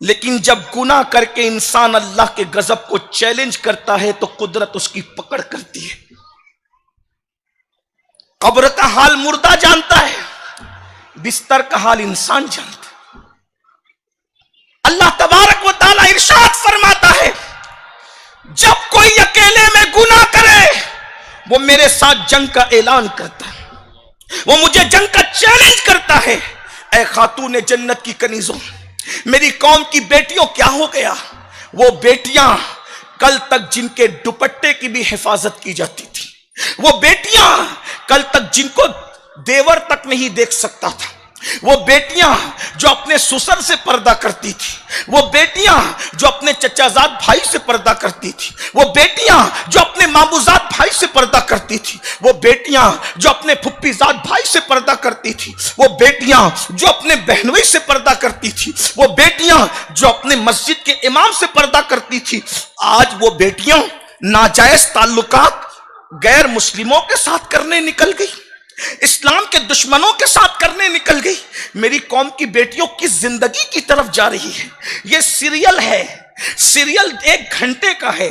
لیکن جب گناہ کر کے انسان اللہ کے غضب کو چیلنج کرتا ہے تو قدرت اس کی پکڑ کرتی ہے. قبر کا حال مردہ جانتا ہے، بستر کا حال انسان جانتا ہے. اللہ تبارک و تعالی ارشاد فرماتا ہے جب کوئی اکیلے میں گناہ کرے وہ میرے ساتھ جنگ کا اعلان کرتا ہے، وہ مجھے جنگ کا چیلنج کرتا ہے. اے خاتون جنت کی کنیزوں، میری قوم کی بیٹیوں، کیا ہو گیا؟ وہ بیٹیاں کل تک جن کے دوپٹے کی بھی حفاظت کی جاتی تھی، وہ بیٹیاں کل تک جن کو دیور تک نہیں دیکھ سکتا تھا، وہ بیٹیاں جو اپنے سسر سے پردہ کرتی تھی، وہ بیٹیاں جو اپنے چچا زاد بھائی سے پردہ کرتی تھی، وہ بیٹیاں جو اپنے مامو زاد بھائی سے پردہ کرتی تھی، وہ بیٹیاں جو اپنے پھپھی زاد بھائی سے پردہ کرتی تھی، وہ بیٹیاں جو اپنے بہنوئی سے پردہ کرتی تھی، وہ بیٹیاں جو اپنے مسجد کے امام سے پردہ کرتی تھی، آج وہ بیٹیاں ناجائز تعلقات غیر مسلموں کے ساتھ کرنے نکل گئی، اسلام کے دشمنوں کے ساتھ کرنے نکل گئی. میری قوم کی بیٹیوں کس زندگی کی طرف جا رہی ہے؟ یہ سیریل ہے، سیریل 1 گھنٹے کا ہے،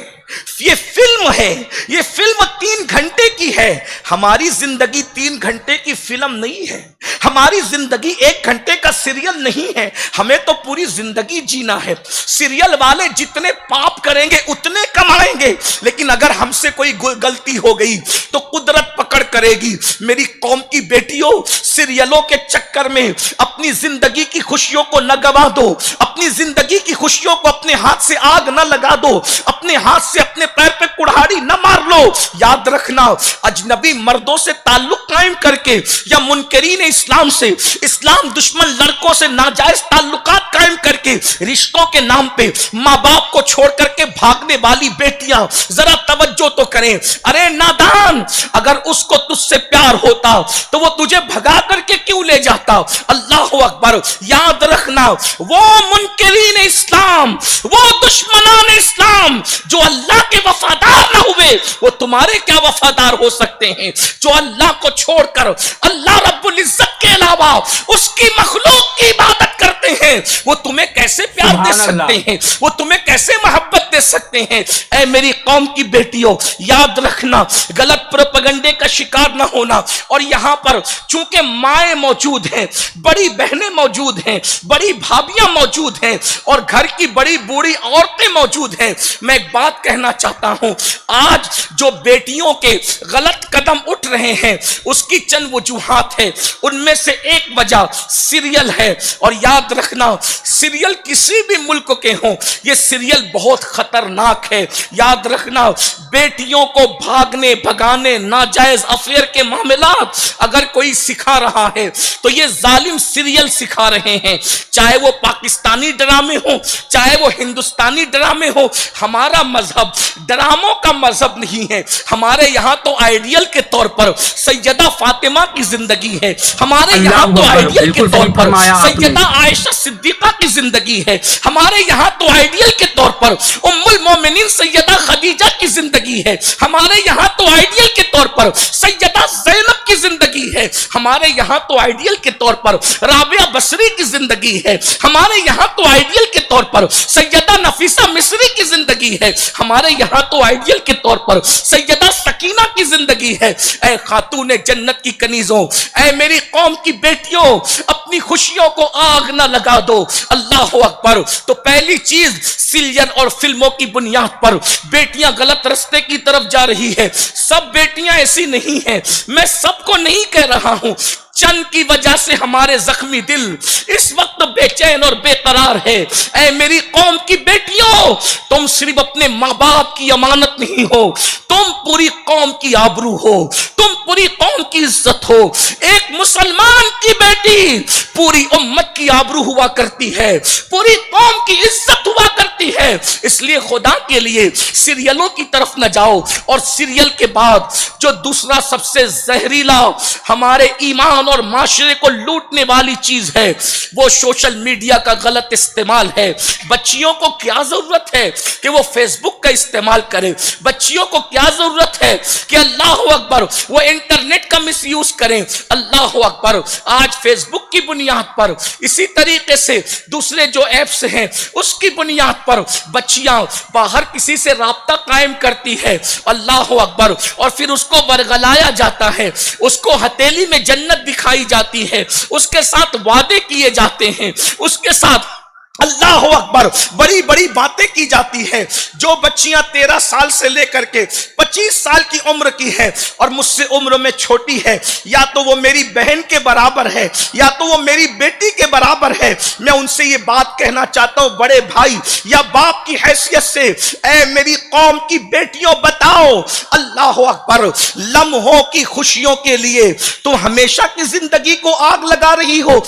یہ فلم ہے، یہ فلم 3 گھنٹے کی ہے. ہماری زندگی 3 گھنٹے کی فلم نہیں ہے، ہماری زندگی 1 گھنٹے کا سیریل نہیں ہے. ہمیں تو پوری زندگی جینا ہے. سیریل والے جتنے پاپ کریں گے اتنے کمائیں گے، لیکن اگر ہم سے کوئی غلطی ہو گئی تو قدرت پکڑ کرے گی. میری قوم کی بیٹیوں، سیریلوں کے چکر میں اپنی زندگی کی خوشیوں کو نہ گوا دو، اپنی زندگی کی خوشیوں کو اپنے ہاتھ سے آگ نہ لگا دو، اپنے ہاتھ سے اپنے پیر پہ کڑھاڑی نہ مار لو. یاد رکھنا، اجنبی مردوں سے تعلق قائم کر کے یا منکرین اسلام سے، اسلام دشمن لڑکوں سے ناجائز تعلقات قائم کر کے رشتوں کے نام پہ ماں باپ کو چھوڑ کر کے بھاگنے والی بیٹیاں ذرا توجہ تو کریں. ارے نادان، اگر اس کو تجھ سے پیار ہوتا تو وہ تجھے بھگا کر کے کیوں لے جاتا؟ اللہ اکبر. یاد رکھنا، وہ منکرین اسلام، وہ دشمنان اسلام جو اللہ کے وفادار نہ ہوئے، وہ تمہارے کیا وفادار ہو سکتے ہیں؟ جو اللہ کو چھوڑ کر اللہ رب العزت کے علاوہ اس کی مخلوق کی عبادت کرتے ہیں، وہ تمہیں کیسے پیار دے سکتے ہیں؟ وہ تمہیں کیسے محبت دے سکتے ہیں؟ اے میری قوم کی بیٹیوں، یاد رکھنا، غلط پروپیگنڈے کا شکار نہ ہونا. اور یہاں پر چونکہ مائیں موجود ہیں، بڑی بہنیں موجود ہیں، بڑی بھابیاں موجود ہیں، اور گھر کی بڑی بوڑھی عورتیں موجود ہیں، میں ایک بات کہنا چاہتا ہوں. آج جو بیٹیوں کے غلط قدم اٹھ رہے ہیں اس کی چند وجوہات ہیں، ان میں سے ایک وجہ سیریل ہے. اور یاد رکھنا، سیریل کسی بھی ملک کے ہوں، یہ سیریل بہت خطرناک ہے. یاد رکھنا، بیٹیوں کو بھاگنے بھگانے ناجائز افیئر کے معاملات اگر کوئی سکھا رہا ہے تو یہ ظالم سیریل سکھا رہے ہیں، چاہے وہ پاکستانی ڈرامے ہوں، چاہے وہ ہندوستانی ڈرامے ہوں. ہمارا مذہب ڈراموں کا مذہب نہیں ہے. ہمارے یہاں تو آئیڈیل کے طور پر سیدہ فاطمہ کی زندگی ہے، ہمارے یہاں تو آئیڈیل کے طور پر سیدہ عائشہ صدیقہ کی زندگی ہے، ہمارے یہاں تو آئیڈیل کے طور پر ام المومنین سیدہ خدیجہ کی زندگی ہے، ہمارے یہاں تو آئیڈیل کے طور پر سیدہ زینب کی زندگی ہے، ہمارے یہاں تو آئیڈیل کے طور پر رابعہ بصری کی زندگی ہے، ہمارے یہاں تو آئیڈیل کے طور پر سیدہ نفیسہ مصری کی زندگی ہے، ہمارے یہاں تو آئیڈیل کے طور پر سیدہ سکینہ کی زندگی ہے. اے خاتون جنت کی کنیزوں، اے میری قوم کی بیٹیوں، اپنی خوشیوں کو آگ نہ لگا دو. اللہ اکبر. تو پہلی چیز، سیریل اور فلموں کی بنیاد پر بیٹیاں غلط رستے کی طرف جا رہی ہے. سب بیٹیاں ایسی نہیں ہیں، میں سب کو نہیں کہہ رہا ہوں، چند کی وجہ سے ہمارے زخمی دل اس وقت بے چین اور بے قرار ہے. اے میری قوم کی بیٹیوں، تم صرف اپنے ماں باپ کی امانت نہیں ہو، تم پوری قوم کی آبرو ہو، تم پوری قوم کی عزت ہو. ایک مسلمان کی بیٹی پوری امت کی آبرو ہوا کرتی ہے، پوری قوم کی عزت ہوا کرتی ہے. اس لیے خدا کے لیے سیریلوں کی طرف نہ جاؤ. اور سیریل کے بعد جو دوسرا سب سے زہریلا ہمارے ایمان اور معاشرے کو لوٹنے والی چیز ہے وہ سوشل میڈیا کا غلط استعمال ہے۔ بچیوں کو کیا ضرورت ہے کہ وہ فیس بک کا استعمال کرے؟ بچیوں کو کیا ضرورت ہے کہ اللہ اکبر وہ انٹرنیٹ کا مس یوز کریں؟ اللہ اکبر، آج فیس بک کی بنیاد پر، اسی طریقے سے دوسرے جو ایپس ہیں اس کی بنیاد پر بچیاں باہر کسی سے رابطہ قائم کرتی ہے، اللہ اکبر، اور پھر اس کو ورگلایا جاتا ہے، اس کو ہتھیلی میں جنت دکھائی جاتی ہے، اس کے ساتھ وعدے کیے جاتے ہیں، اس کے ساتھ اللہ اکبر بڑی بڑی باتیں کی جاتی ہے۔ جو بچیاں 13 سال سے لے کر کے 25 سال کی عمر کی ہے اور مجھ سے عمر میں چھوٹی ہے، یا تو وہ میری بہن کے برابر ہے یا تو وہ میری بیٹی کے برابر ہے، میں ان سے یہ بات کہنا چاہتا ہوں، بڑے بھائی یا باپ کی حیثیت سے، اے میری قوم کی بیٹیوں بتاؤ، اللہ اکبر، لمحوں کی خوشیوں کے لیے تم ہمیشہ کی زندگی کو آگ لگا رہی ہو۔